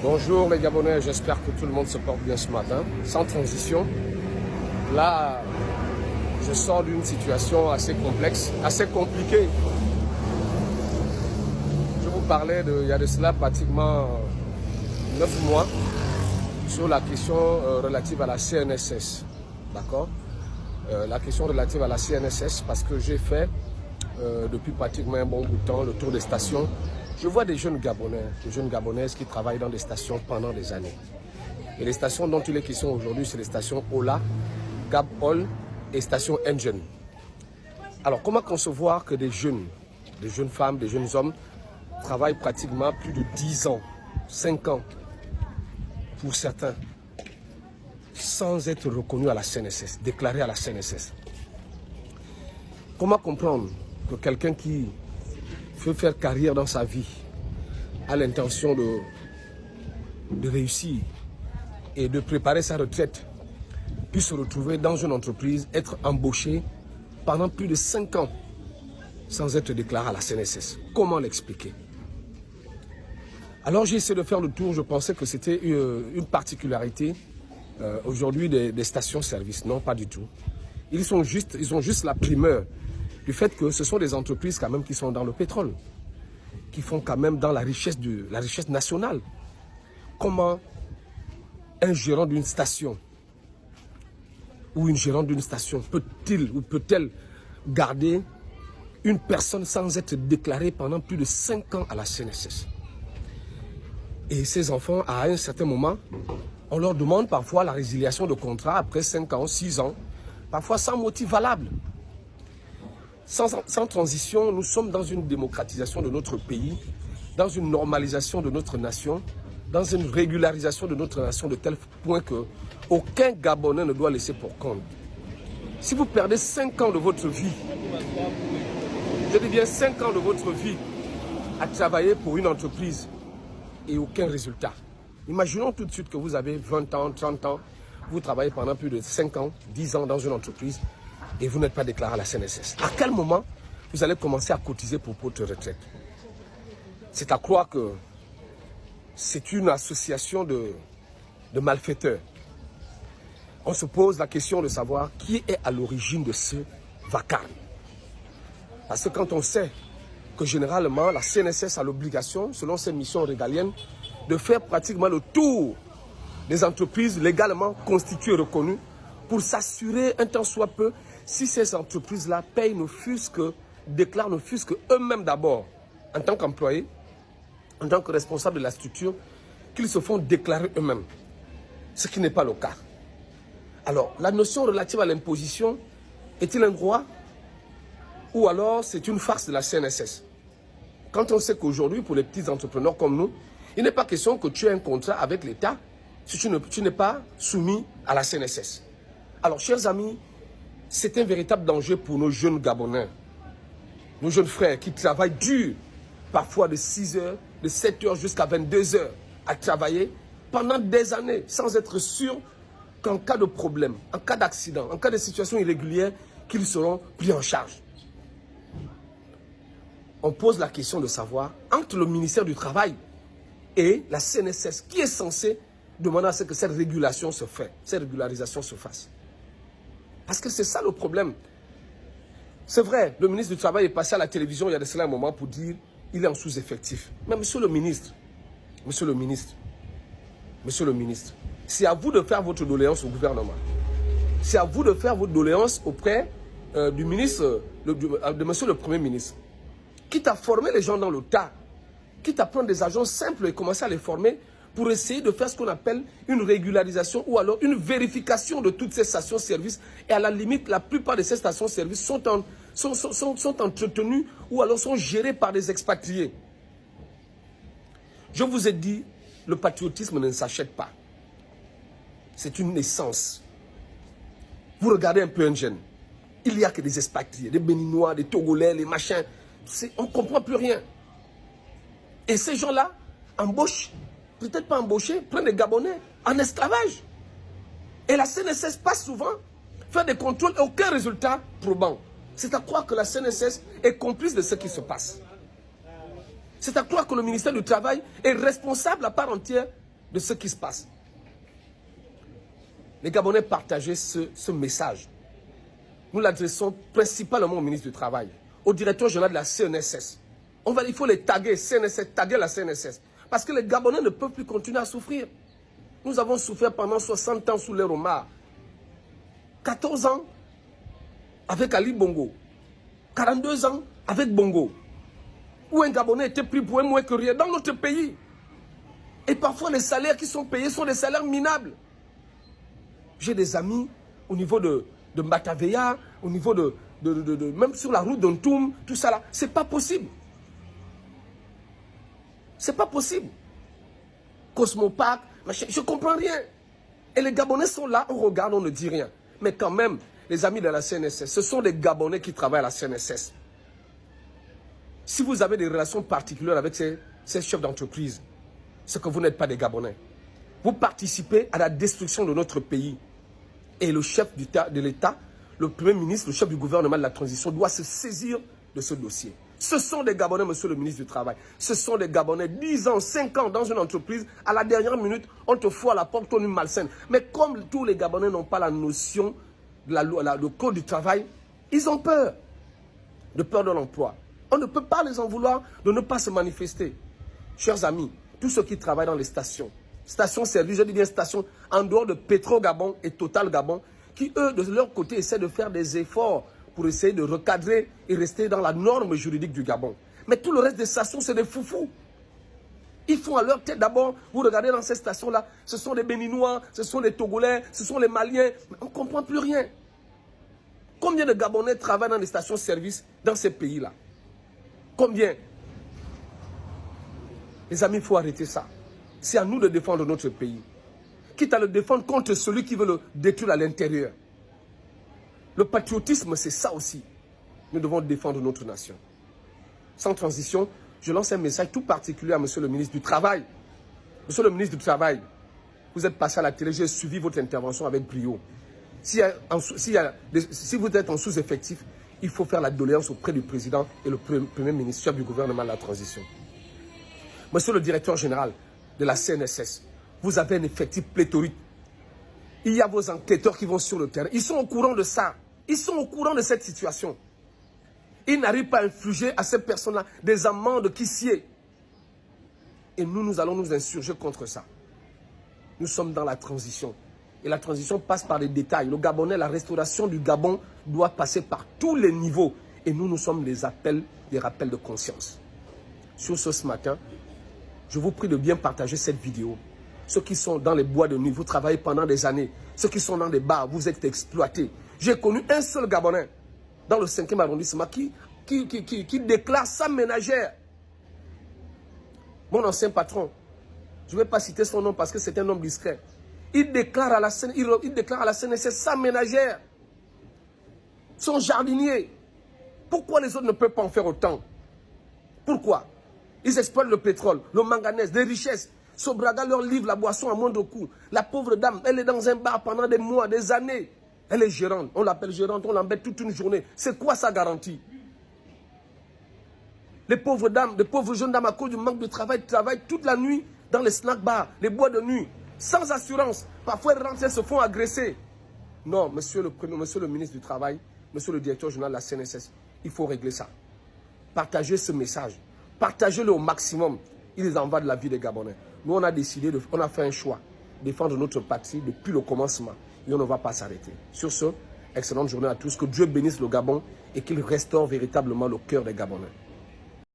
Bonjour les Gabonais, j'espère que tout le monde se porte bien ce matin. Sans transition, là, je sors d'une situation assez complexe, assez compliquée. Je vous parlais il y a de cela pratiquement 9 mois sur la question relative à la CNSS. D'accord? La question relative à la CNSS parce que j'ai fait depuis pratiquement un bon bout de temps le tour des stations. Je vois des jeunes Gabonais, des jeunes Gabonaises qui travaillent dans des stations pendant des années. Et les stations dont il est question aujourd'hui, c'est les stations Ola, Gab-Ol et station Engine. Alors, comment concevoir que des jeunes femmes, des jeunes hommes, travaillent pratiquement plus de 10 ans, 5 ans, pour certains, sans être reconnus à la CNSS, déclarés à la CNSS? Comment comprendre que quelqu'un qui veut faire carrière dans sa vie, a l'intention de réussir et de préparer sa retraite, puisse se retrouver dans une entreprise, être embauché pendant plus de 5 ans sans être déclaré à la CNSS? Comment l'expliquer? Alors j'ai essayé de faire le tour, je pensais que c'était une particularité aujourd'hui des stations-service. Non, pas du tout. Ils ont juste la primeur du fait que ce sont des entreprises quand même qui sont dans le pétrole, qui font quand même dans la richesse nationale. Comment un gérant d'une station ou une gérante d'une station peut-il ou peut-elle garder une personne sans être déclarée pendant plus de 5 ans à la CNSS? Et ces enfants, à un certain moment, on leur demande parfois la résiliation de contrat après 5 ans, 6 ans, parfois sans motif valable. Sans transition, nous sommes dans une démocratisation de notre pays, dans une normalisation de notre nation, dans une régularisation de notre nation de tel point que aucun Gabonais ne doit laisser pour compte. Si vous perdez 5 ans de votre vie, je dis bien 5 ans de votre vie à travailler pour une entreprise et aucun résultat. Imaginons tout de suite que vous avez 20 ans, 30 ans, vous travaillez pendant plus de 5 ans, 10 ans dans une entreprise et vous n'êtes pas déclaré à la CNSS. À quel moment vous allez commencer à cotiser pour votre retraite? C'est à croire que c'est une association de malfaiteurs. On se pose la question de savoir qui est à l'origine de ce vacarme. Parce que quand on sait que généralement la CNSS a l'obligation, selon ses missions régaliennes, de faire pratiquement le tour des entreprises légalement constituées et reconnues pour s'assurer un tant soit peu si ces entreprises-là payent déclarent ne fût-ce qu'eux-mêmes d'abord, en tant qu'employés, en tant que responsables de la structure, qu'ils se font déclarer eux-mêmes, ce qui n'est pas le cas. Alors, la notion relative à l'imposition est-il un droit ou alors c'est une farce de la CNSS? Quand on sait qu'aujourd'hui, pour les petits entrepreneurs comme nous, il n'est pas question que tu aies un contrat avec l'État si tu n'es pas soumis à la CNSS. Alors, chers amis, c'est un véritable danger pour nos jeunes Gabonais, nos jeunes frères qui travaillent dur, parfois de 6 heures, de 7 heures jusqu'à 22 heures, à travailler pendant des années sans être sûr qu'en cas de problème, en cas d'accident, en cas de situation irrégulière, qu'ils seront pris en charge. On pose la question de savoir, entre le ministère du Travail et la CNSS, qui est censé demander à ce que cette régularisation se fasse. Parce que c'est ça le problème. C'est vrai, le ministre du Travail est passé à la télévision il y a de cela un moment pour dire qu'il est en sous-effectif. Mais monsieur le ministre, c'est à vous de faire votre doléance au gouvernement. C'est à vous de faire votre doléance auprès du ministre, de monsieur le Premier ministre. Quitte à former les gens dans le tas, quitte à prendre des agents simples et commencer à les former pour essayer de faire ce qu'on appelle une régularisation ou alors une vérification de toutes ces stations-service. Et à la limite, la plupart de ces stations-service sont entretenues ou alors sont gérées par des expatriés. Je vous ai dit, le patriotisme ne s'achète pas. C'est une naissance. Vous regardez un peu un jeune. Il n'y a que des expatriés, des Béninois, des Togolais, les machins. On ne comprend plus rien. Et ces gens-là embauchent, peut-être pas embauchés, prennent des Gabonais en esclavage. Et la CNSS passe souvent, fait des contrôles et aucun résultat probant. C'est à croire que la CNSS est complice de ce qui se passe. C'est à croire que le ministère du Travail est responsable à part entière de ce qui se passe. Les Gabonais partageaient ce message. Nous l'adressons principalement au ministre du Travail, au directeur général de la CNSS. Il faut les taguer, CNSS, taguer la CNSS. Parce que les Gabonais ne peuvent plus continuer à souffrir. Nous avons souffert pendant 60 ans sous les Romains. 14 ans avec Ali Bongo. 42 ans avec Bongo. Où un Gabonais était pris pour un moins que rien dans notre pays. Et parfois les salaires qui sont payés sont des salaires minables. J'ai des amis au niveau de Mataveya, au niveau même sur la route d'Ontoum, tout ça là. C'est pas possible. C'est pas possible. Cosmopac, je comprends rien. Et les Gabonais sont là, on regarde, on ne dit rien. Mais quand même, les amis de la CNSS, ce sont des Gabonais qui travaillent à la CNSS. Si vous avez des relations particulières avec ces chefs d'entreprise, c'est que vous n'êtes pas des Gabonais. Vous participez à la destruction de notre pays. Et le chef de l'État, le Premier ministre, le chef du gouvernement de la transition doit se saisir de ce dossier. Ce sont des Gabonais, monsieur le ministre du Travail. Ce sont des Gabonais, 10 ans, 5 ans dans une entreprise, à la dernière minute, on te fout à la porte, on est malsaine. Mais comme tous les Gabonais n'ont pas la notion de le code du travail, ils ont peur. De peur de l'emploi. On ne peut pas les en vouloir de ne pas se manifester. Chers amis, tous ceux qui travaillent dans les stations-service, je dis bien stations, en dehors de Petro Gabon et Total Gabon, qui eux, de leur côté, essaient de faire des efforts pour essayer de recadrer et rester dans la norme juridique du Gabon. Mais tout le reste des stations, c'est des foufous. Ils font à leur tête d'abord, vous regardez dans ces stations-là, ce sont les Béninois, ce sont les Togolais, ce sont les Maliens. On ne comprend plus rien. Combien de Gabonais travaillent dans les stations-service dans ces pays-là? Combien? Les amis, il faut arrêter ça. C'est à nous de défendre notre pays. Quitte à le défendre contre celui qui veut le détruire à l'intérieur. Le patriotisme, c'est ça aussi. Nous devons défendre notre nation. Sans transition, je lance un message tout particulier à monsieur le ministre du Travail. Monsieur le ministre du Travail, vous êtes passé à la télé, j'ai suivi votre intervention avec brio. Si vous êtes en sous-effectif, il faut faire la doléance auprès du président et le premier ministre, chef du gouvernement de la transition. Monsieur le directeur général de la CNSS, vous avez un effectif pléthorique. Il y a vos enquêteurs qui vont sur le terrain. Ils sont au courant de ça. Ils sont au courant de cette situation. Ils n'arrivent pas à infliger à ces personnes-là des amendes qui sied. Et nous allons nous insurger contre ça. Nous sommes dans la transition. Et la transition passe par les détails. Le Gabonais, la restauration du Gabon doit passer par tous les niveaux. Et nous sommes des rappels de conscience. Sur ce matin, je vous prie de bien partager cette vidéo. Ceux qui sont dans les bois de nuit, vous travaillez pendant des années. Ceux qui sont dans des bars, vous êtes exploités. J'ai connu un seul Gabonais dans le 5e arrondissement qui déclare sa ménagère. Mon ancien patron, je ne vais pas citer son nom parce que c'est un homme discret. Il déclare à la CNSS sa ménagère, son jardinier. Pourquoi les autres ne peuvent pas en faire autant? Pourquoi? Ils exploitent le pétrole, le manganèse, des richesses. Sobraga leur livre la boisson à moindre coût. La pauvre dame, elle est dans un bar pendant des mois, des années. Elle est gérante. On l'appelle gérante, on l'embête toute une journée. C'est quoi sa garantie? Les pauvres dames, les pauvres jeunes dames à cause du manque de travail, travaillent toute la nuit dans les snack bars, les bois de nuit, sans assurance. Parfois, elles rentrent, elles se font agresser. Non, monsieur le ministre du Travail, monsieur le directeur général de la CNSS, il faut régler ça. Partagez ce message. Partagez-le au maximum. Il en va de la vie des Gabonais. Nous, on a décidé, on a fait un choix. Défendre notre patrie depuis le commencement. Et on ne va pas s'arrêter. Sur ce, excellente journée à tous. Que Dieu bénisse le Gabon et qu'il restaure véritablement le cœur des Gabonais.